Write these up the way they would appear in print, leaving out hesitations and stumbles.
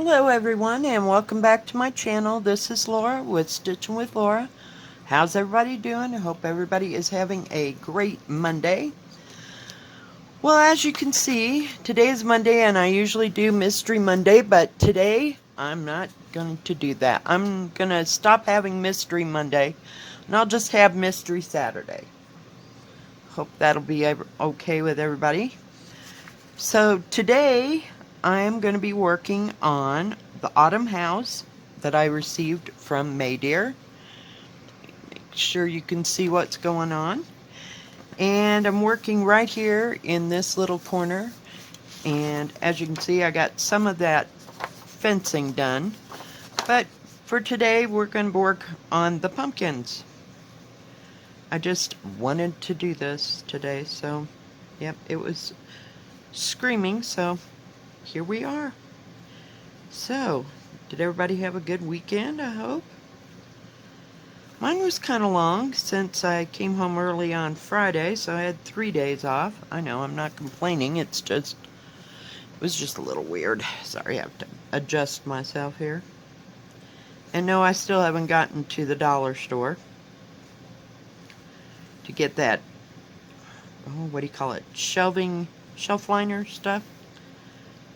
Hello everyone and welcome back to my channel. This is Laura with Stitchin with Laura. How's everybody doing? I hope everybody is having a great Monday. Well, as you can see, today is Monday and I usually do Mystery Monday, but today I'm not going to do that. I'm going to stop having Mystery Monday and I'll just have Mystery Saturday. Hope that'll be okay with everybody. So today I am going to be working on the autumn house that I received from MayDear. Make sure you can see what's going on. And I'm working right here in this little corner. And as you can see, I got some of that fencing done. But for today, we're going to work on the pumpkins. I just wanted to do this today, so yep, it was screaming, so here we are. So, did everybody have a good weekend, I hope? Mine was kind of long since I came home early on Friday, so I had 3 days off. I know, I'm not complaining, it was just a little weird. Sorry, I have to adjust myself here. And no, I still haven't gotten to the dollar store to get that, what do you call it, shelf liner stuff.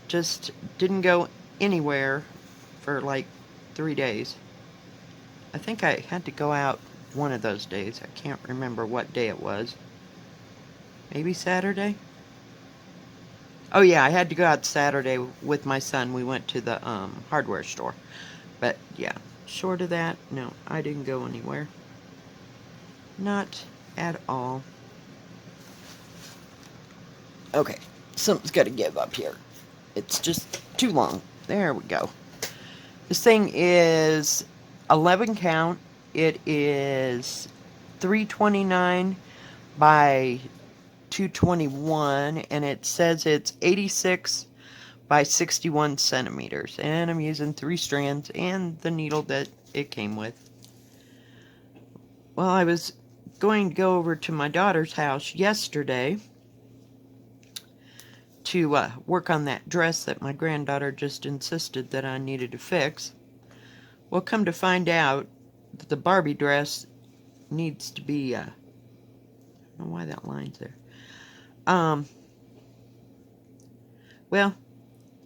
Just didn't go anywhere for like 3 days. I think I had to go out one of those days. I can't remember what day it was. Maybe Saturday? Oh yeah, I had to go out Saturday with my son. We went to the hardware store. But yeah, short of that, no, I didn't go anywhere. Not at all. Okay, something's got to give up here. It's just too long. There we go. This thing is 11 count. It is 329 by 221, and it says it's 86 by 61 centimeters. And I'm using 3 strands and the needle that it came with. Well, I was going to go over to my daughter's house yesterday to work on that dress that my granddaughter just insisted that I needed to fix. Well, come to find out that the Barbie dress needs to be, I don't know why that line's there. Well,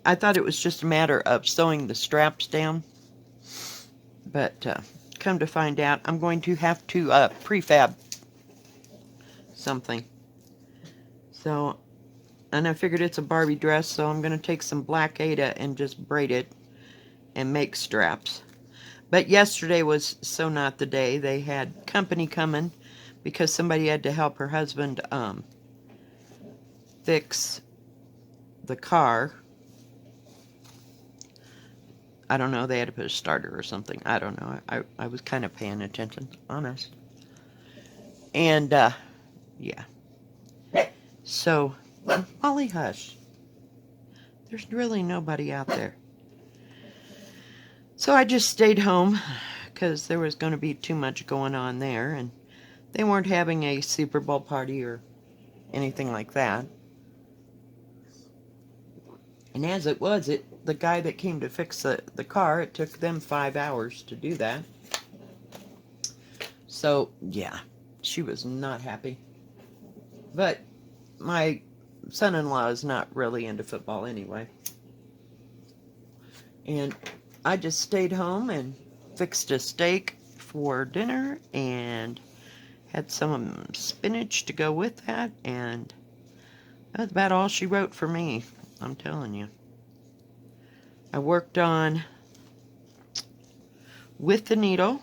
I thought it was just a matter of sewing the straps down, but come to find out, I'm going to have to prefab something. So, and I figured it's a Barbie dress, so I'm going to take some black Ada and just braid it and make straps. But yesterday was so not the day. They had company coming because somebody had to help her husband fix the car. I don't know, they had to put a starter or something. I don't know. I was kind of paying attention, honest. And, yeah. So, Molly, hush. There's really nobody out there. So I just stayed home because there was going to be too much going on there, and they weren't having a Super Bowl party or anything like that. And as it was, the guy that came to fix the car, it took them 5 hours to do that. So, yeah, she was not happy. But my son-in-law is not really into football anyway. And I just stayed home and fixed a steak for dinner and had some spinach to go with that, and that's about all she wrote for me, I'm telling you. I worked on with the needle,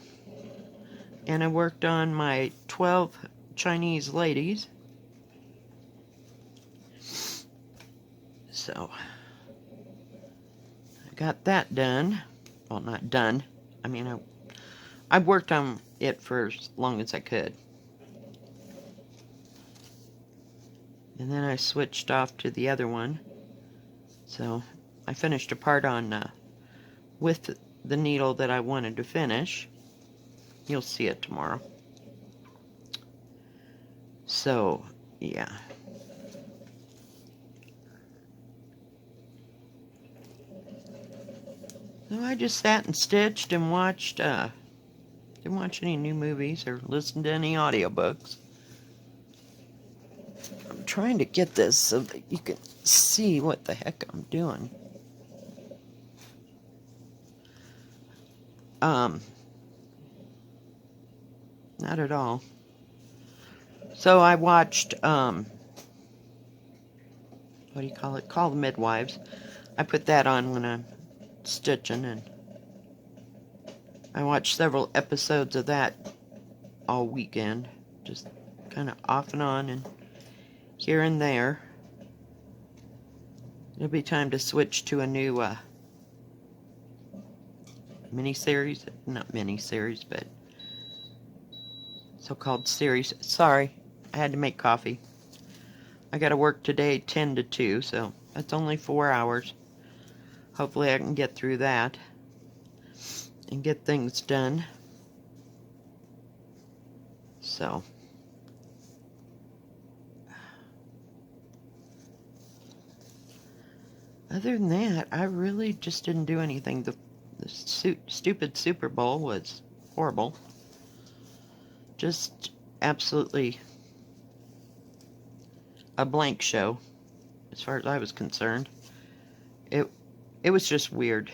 and I worked on my 12 Chinese ladies. So, I got that done. Well, not done. I mean, I worked on it for as long as I could. And then I switched off to the other one. So, I finished a part on with the needle that I wanted to finish. You'll see it tomorrow. So, yeah. So I just sat and stitched and watched, didn't watch any new movies or listen to any audiobooks. I'm trying to get this so that you can see what the heck I'm doing. Not at all. So I watched, what do you call it? Call the Midwives. I put that on when I'm stitching, and I watched several episodes of that all weekend. Just kind of off and on and here and there. It'll be time to switch to a new mini-series. Not mini-series, but so-called series. Sorry, I had to make coffee. I got to work today 10 to 2, so that's only 4 hours. Hopefully I can get through that and get things done. So, other than that, I really just didn't do anything. The stupid Super Bowl was horrible. Just absolutely a blank show, as far as I was concerned. It was just weird.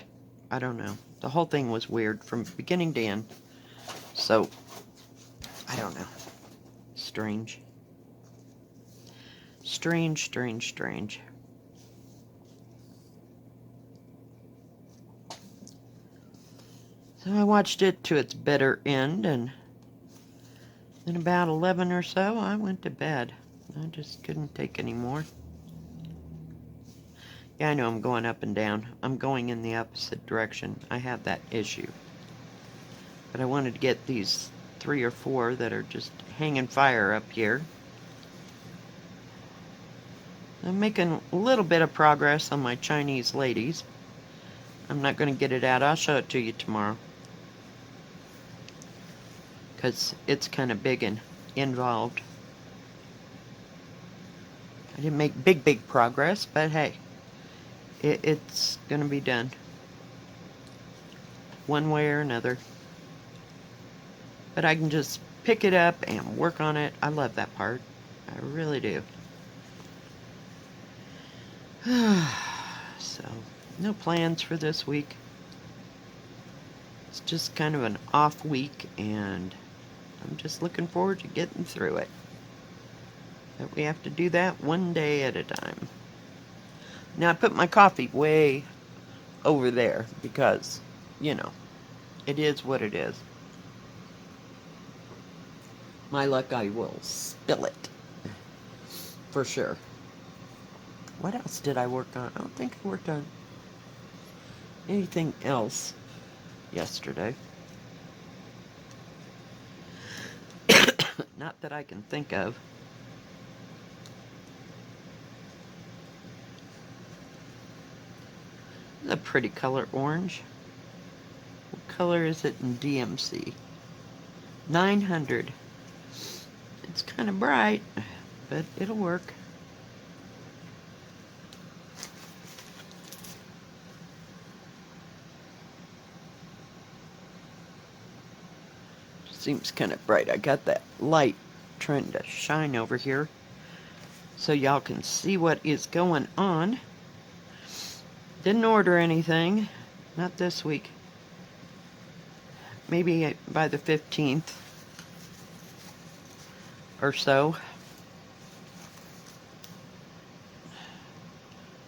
I don't know. The whole thing was weird from beginning to end. So, I don't know. Strange. Strange, strange, strange. So I watched it to its bitter end, and then about 11 or so, I went to bed. I just couldn't take any more. Yeah, I know I'm going up and down. I'm going in the opposite direction. I have that issue. But I wanted to get these 3 or 4 that are just hanging fire up here. I'm making a little bit of progress on my Chinese ladies. I'm not going to get it out. I'll show it to you tomorrow, because it's kind of big and involved. I didn't make big progress, but hey, it's going to be done one way or another. But I can just pick it up and work on it. I love that part. I really do. So, no plans for this week. It's just kind of an off week, and I'm just looking forward to getting through it. But we have to do that one day at a time. Now, I put my coffee way over there because, you know, it is what it is. My luck, I will spill it. For sure. What else did I work on? I don't think I worked on anything else yesterday. Not that I can think of. It's a pretty color, orange. What color is it in DMC? 900. It's kind of bright, but it'll work. Seems kind of bright. I got that light trying to shine over here so y'all can see what is going on. Didn't order anything. Not this week. Maybe by the 15th or so.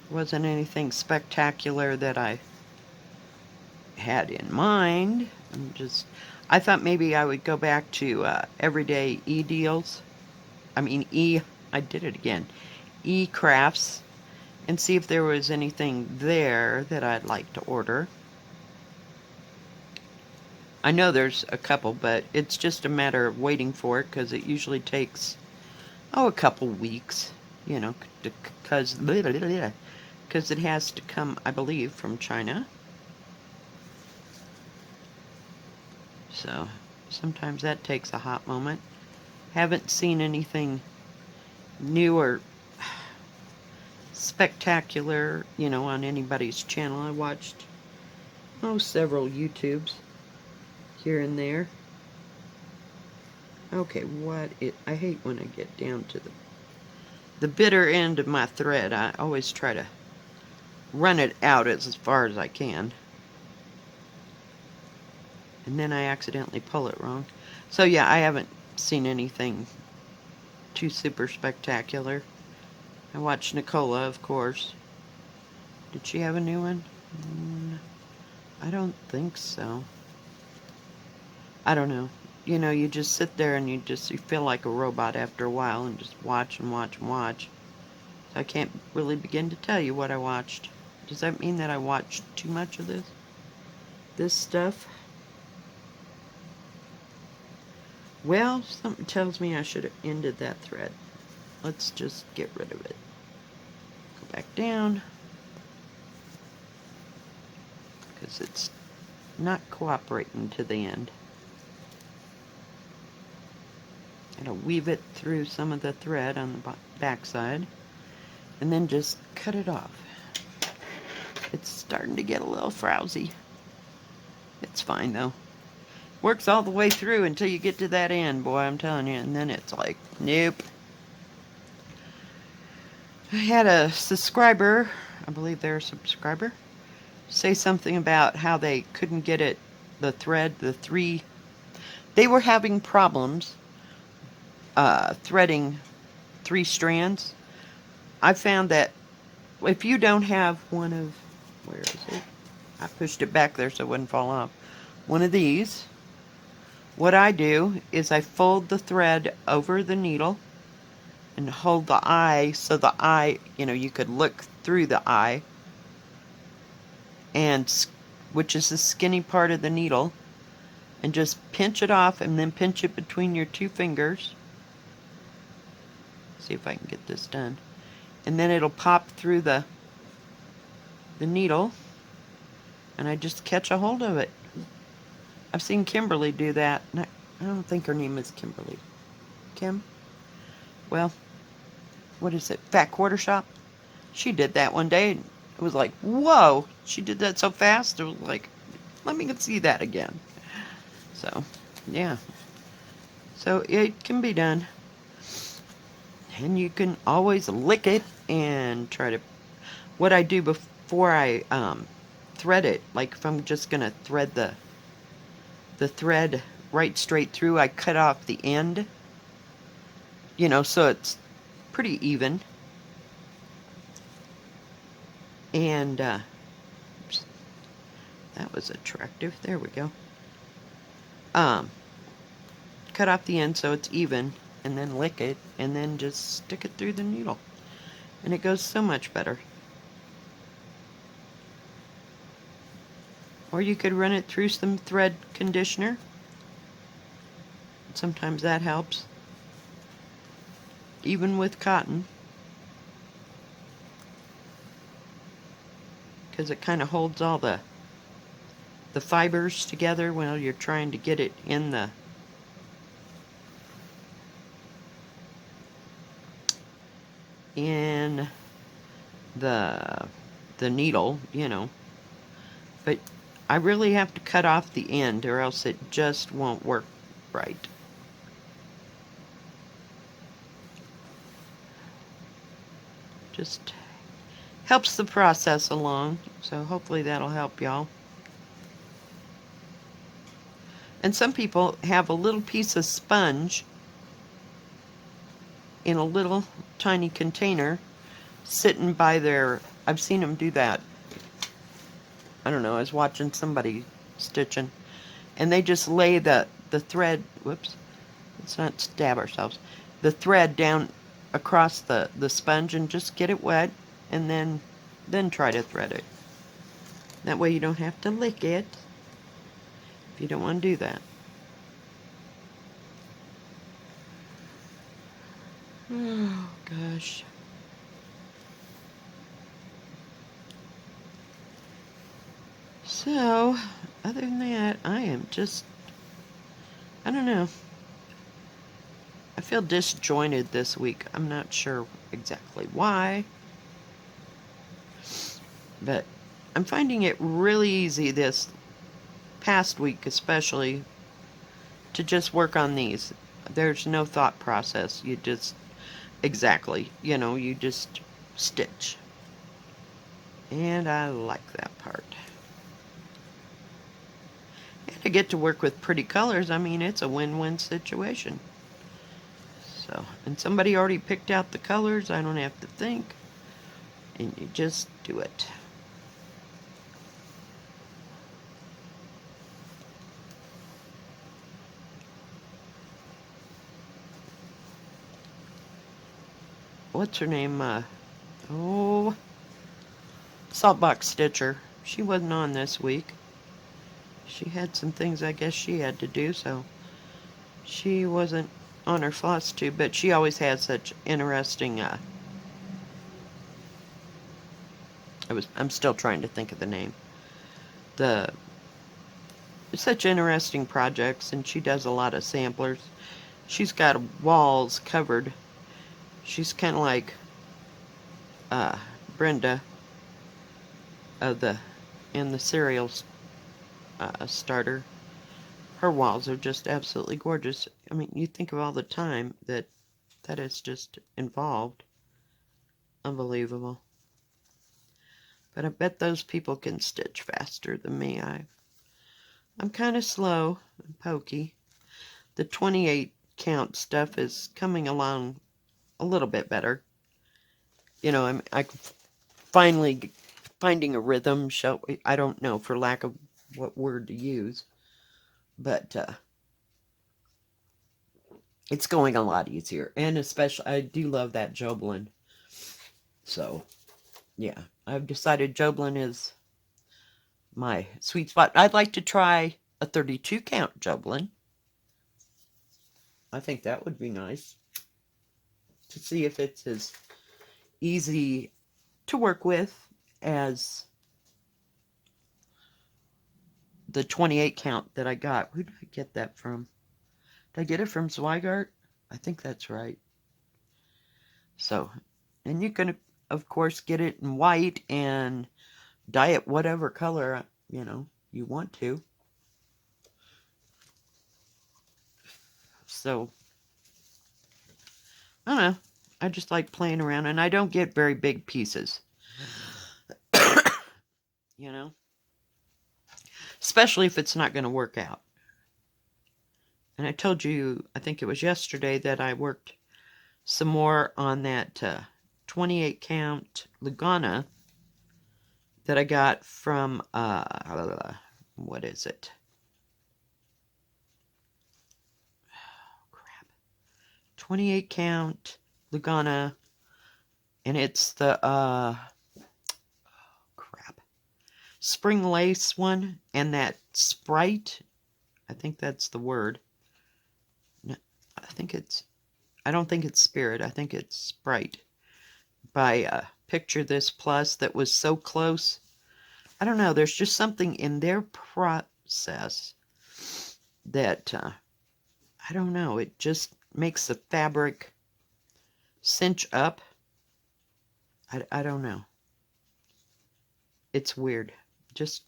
Wasn't anything spectacular that I had in mind. I thought maybe I would go back to everyday e-deals. I did it again. E-crafts. And see if there was anything there that I'd like to order. I know there's a couple, but it's just a matter of waiting for it, because it usually takes, a couple weeks, you know, because it has to come, I believe, from China. So sometimes that takes a hot moment. Haven't seen anything new or spectacular, on anybody's channel. I watched several YouTubes here and there. Okay, I hate when I get down to the bitter end of my thread. I always try to run it out as far as I can. And then I accidentally pull it wrong. So yeah, I haven't seen anything too super spectacular. I watched Nicola, of course. Did she have a new one? I don't think so. I don't know. You know, you just sit there and you feel like a robot after a while and just watch and watch and watch. So I can't really begin to tell you what I watched. Does that mean that I watched too much of this stuff? Well, something tells me I should have ended that thread. Let's just get rid of it. Go back down. Because it's not cooperating to the end. Gotta weave it through some of the thread on the back side. And then just cut it off. It's starting to get a little frowsy. It's fine though. Works all the way through until you get to that end, boy, I'm telling you. And then it's like, nope. I had a subscriber, I believe they're a subscriber, say something about how they couldn't get it, they were having problems threading 3 strands. I found that if you don't have one of, where is it? I pushed it back there so it wouldn't fall off. One of these. What I do is I fold the thread over the needle and hold the eye so the eye, you could look through the eye, and which is the skinny part of the needle, and just pinch it off and then pinch it between your 2 fingers. See if I can get this done. And then it'll pop through the needle, and I just catch a hold of it. I've seen Kimberly do that. I don't think her name is Kimberly. Kim? Well, what is it? Fat Quarter Shop? She did that one day. And it was like, whoa! She did that so fast. It was like, let me see that again. So, yeah. So it can be done. And you can always lick it and try to... What I do before I thread it, like if I'm just going to thread the thread right straight through, I cut off the end, so it's pretty even. And oops, that was attractive. There we go. Cut off the end so it's even, and then lick it, and then just stick it through the needle, and it goes so much better. Or you could run it through some thread conditioner. Sometimes that helps. Even with cotton. Because it kind of holds all the fibers together while you're trying to get it in the needle, But I really have to cut off the end or else it just won't work right. Just helps the process along, so hopefully that'll help y'all. And some people have a little piece of sponge in a little tiny container sitting by I've seen them do that. I don't know, I was watching somebody stitching, and they just lay the thread, whoops, let's not stab ourselves, the thread down across the sponge and just get it wet, and then try to thread it. That way you don't have to lick it if you don't want to do that. Oh gosh. So, other than that, I am just, I don't know. I feel disjointed this week. I'm not sure exactly why. But I'm finding it really easy this past week especially to just work on these. There's no thought process. You just, exactly, you just stitch. And I like that part. And I get to work with pretty colors. I mean, it's a win-win situation. So, and somebody already picked out the colors. I don't have to think. And you just do it. What's her name? Oh, Saltbox Stitcher. She wasn't on this week. She had some things I guess she had to do, so she wasn't on her floss tube, but she always has such interesting, I'm still trying to think of the name. The Such interesting projects, and she does a lot of samplers. She's got walls covered. She's kind of like uh, Brenda of the cereal starter. Her walls are just absolutely gorgeous. I mean, you think of all the time that is just involved. Unbelievable. But I bet those people can stitch faster than me. I'm kind of slow and pokey. The 28 count stuff is coming along a little bit better. I finally finding a rhythm. I don't know, for lack of what word to use, but it's going a lot easier. And especially, I do love that Joblin. So, yeah, I've decided Joblin is my sweet spot. I'd like to try a 32 count Joblin. I think that would be nice to see if it's as easy to work with as the 28 count that I got. Who did I get that from? Did I get it from Zweigart? I think that's right. So, and you can, of course, get it in white and dye it whatever color, you want to. So, I don't know. I just like playing around, and I don't get very big pieces. Especially if it's not going to work out. And I told you, I think it was yesterday, that I worked some more on that 28 count Lugana that I got from, what is it? Oh, crap. 28 count Lugana, and it's the, crap. Spring lace one, and that Sprite, I think that's the word. No, I don't think it's Spirit, I think it's Sprite. By Picture This Plus that was so close. I don't know, there's just something in their process that, I don't know, it just makes the fabric cinch up. I don't know. It's weird. Just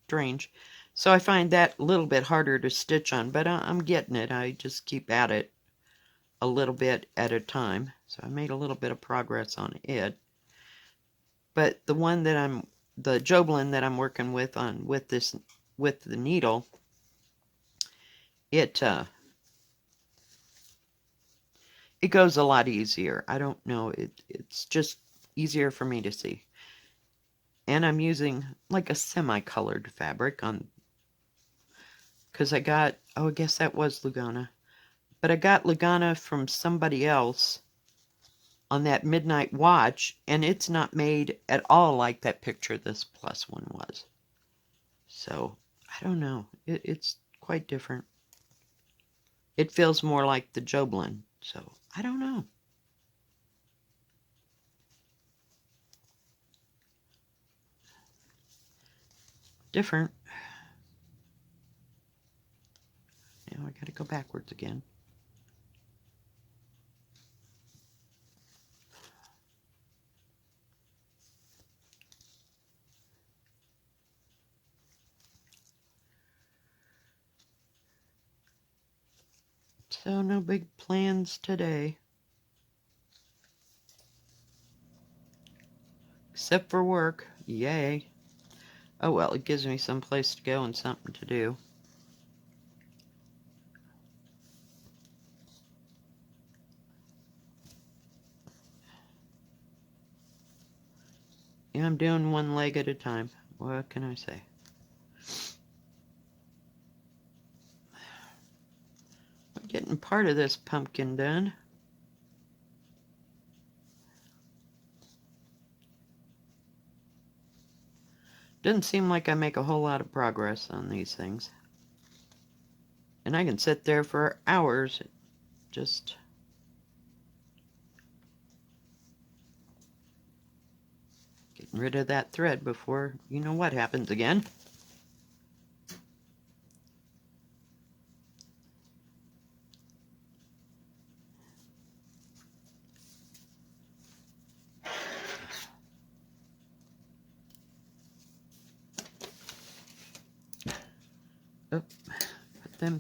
strange. So I find that a little bit harder to stitch on, but I'm getting it. I just keep at it a little bit at a time. So I made a little bit of progress on it. But the Joblin that I'm working with with the needle, it goes a lot easier. I don't know, it's just easier for me to see. And I'm using like a semi-colored fabric because I guess that was Lugana. But I got Lugana from somebody else on that Midnight Watch, and it's not made at all like that Picture This Plus one was. So, I don't know. It's quite different. It feels more like the Joblin, so I don't know. Different. Now I gotta go backwards again. So no big plans today. Except for work. Yay. Oh well, it gives me some place to go and something to do. Yeah, I'm doing one leg at a time. What can I say? I'm getting part of this pumpkin done. Doesn't seem like I make a whole lot of progress on these things. And I can sit there for hours just getting rid of that thread before you know what happens again. Oh, put them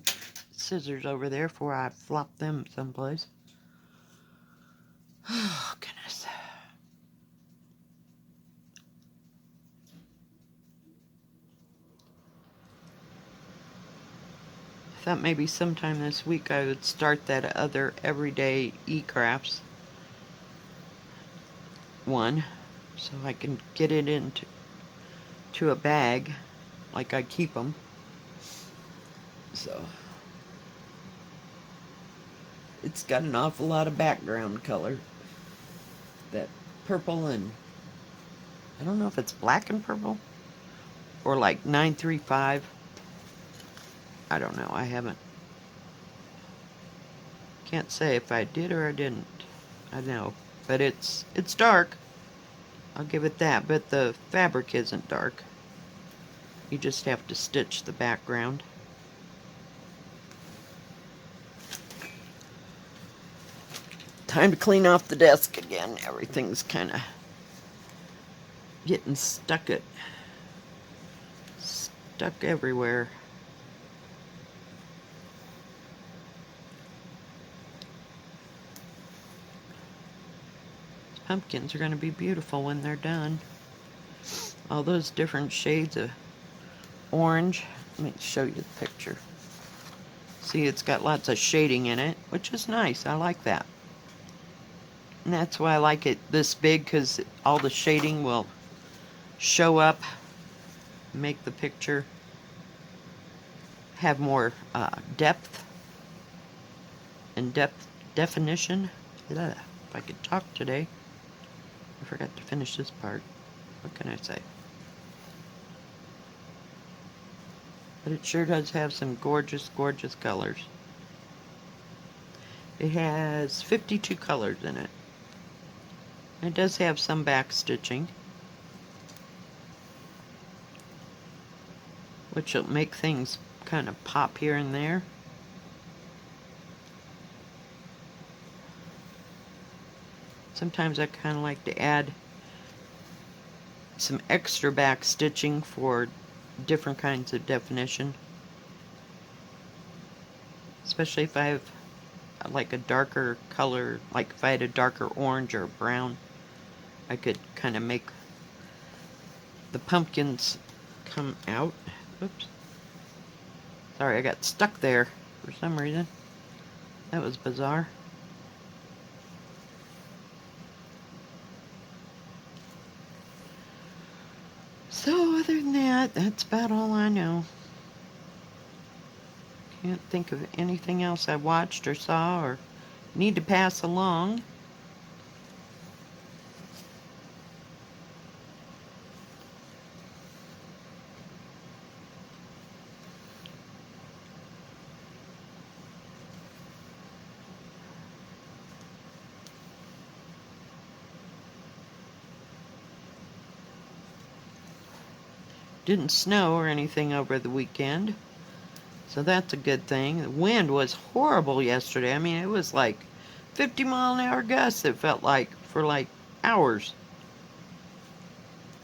scissors over there before I flop them someplace. Oh, goodness. I thought maybe sometime this week I would start that other everyday e-crafts one so I can get it into a bag like I keep them. So it's got an awful lot of background color. That purple and I don't know if it's black and purple or like 935. I don't know. I can't say if I did or I didn't. I know, but it's dark. I'll give it that, but the fabric isn't dark. You just have to stitch the background. Time to clean off the desk again. Everything's kind of getting stuck everywhere. These pumpkins are going to be beautiful when they're done. All those different shades of orange. Let me show you the picture. See, it's got lots of shading in it, which is nice. I like that. And that's why I like it this big, because all the shading will show up, make the picture have more depth and definition. Ugh, if I could talk today. I forgot to finish this part. What can I say? But it sure does have some gorgeous, gorgeous colors. It has 52 colors in it. It does have some back stitching, which will make things kind of pop here and there. Sometimes I kind of like to add some extra back stitching for different kinds of definition. Especially if I have like a darker color, like if I had a darker orange or brown, I could kind of make the pumpkins come out. Oops. Sorry, I got stuck there for some reason. That was bizarre. So other than that, that's about all I know. Can't think of anything else I watched or saw or need to pass along. Didn't snow or anything over the weekend, so that's a good thing. The wind was horrible yesterday. I mean, it was like 50-mile-an-hour gusts, it felt like, for like hours.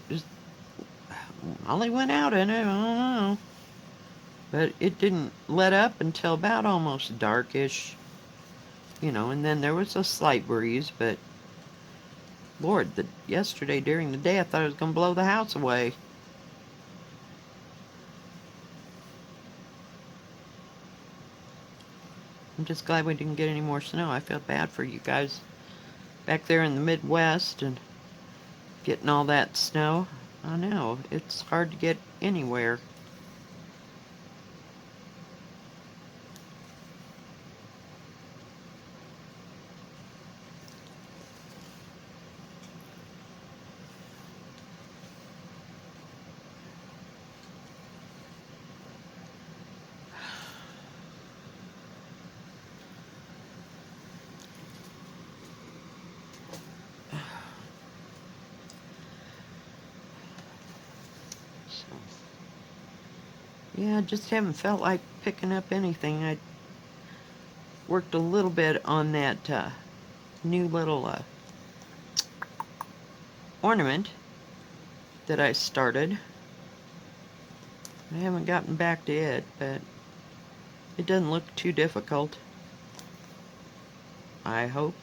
Just, Molly went out in it, I don't know. But it didn't let up until about almost darkish. you know, and then there was a slight breeze, but Lord, yesterday during the day I thought it was going to blow the house away. I'm just glad we didn't get any more snow. I feel bad for you guys back there in the Midwest and getting all that snow. I know, it's hard to get anywhere. Yeah, I just haven't felt like picking up anything. I worked a little bit on that new little ornament that I started. I haven't gotten back to it, but it doesn't look too difficult, I hope.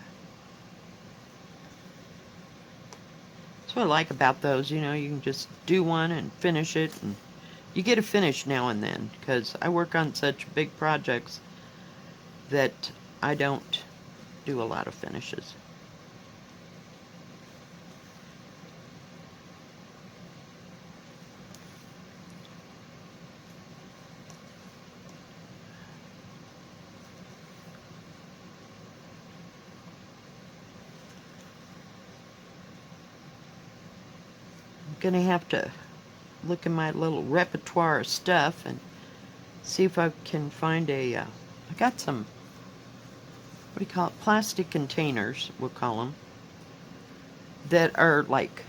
That's what I like about those, you know, you can just do one and finish it, and you get a finish now and then, because I work on such big projects that I don't do a lot of finishes. I'm gonna have to look in my little repertoire of stuff and see if I can find a, I got some, what do you call it, plastic containers, we'll call them, that are like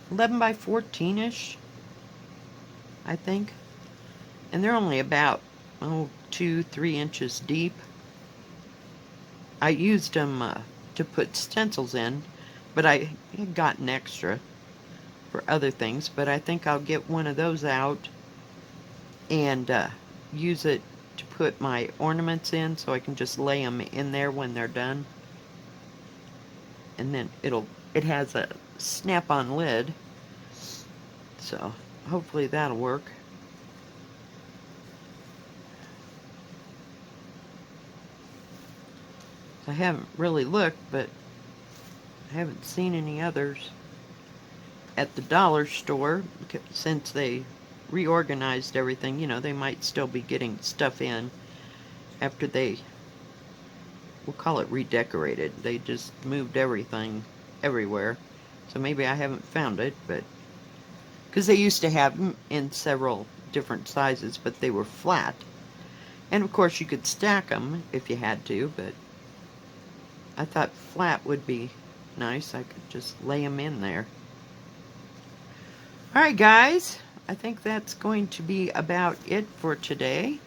11 by 14-ish, I think. And they're only about, 2-3 inches deep. I used them to put stencils in, but I had gotten extra for other things, but I think I'll get one of those out and use it to put my ornaments in, so I can just lay them in there when they're done. And then it has a snap-on lid, so hopefully that'll work. I haven't really looked, but I haven't seen any others at the dollar store since they reorganized everything. You know, they might still be getting stuff in after they, we'll call it redecorated. They just moved everything everywhere. So maybe I haven't found it, but because they used to have them in several different sizes, but they were flat. And of course you could stack them if you had to, but I thought flat would be nice. I could just lay them in there. Alright guys, I think that's going to be about it for today.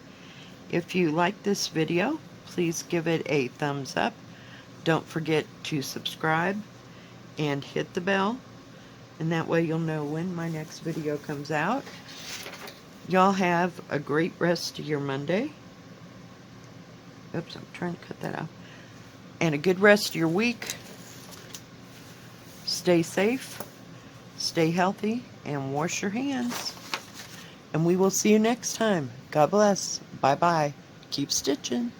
If you like this video, please give it a thumbs up. Don't forget to subscribe and hit the bell, and that way you'll know when my next video comes out. Y'all have a great rest of your Monday. Oops, I'm trying to cut that out. And a good rest of your week. Stay safe, stay healthy, and wash your hands. And we will see you next time. God bless. Bye-bye. Keep stitching.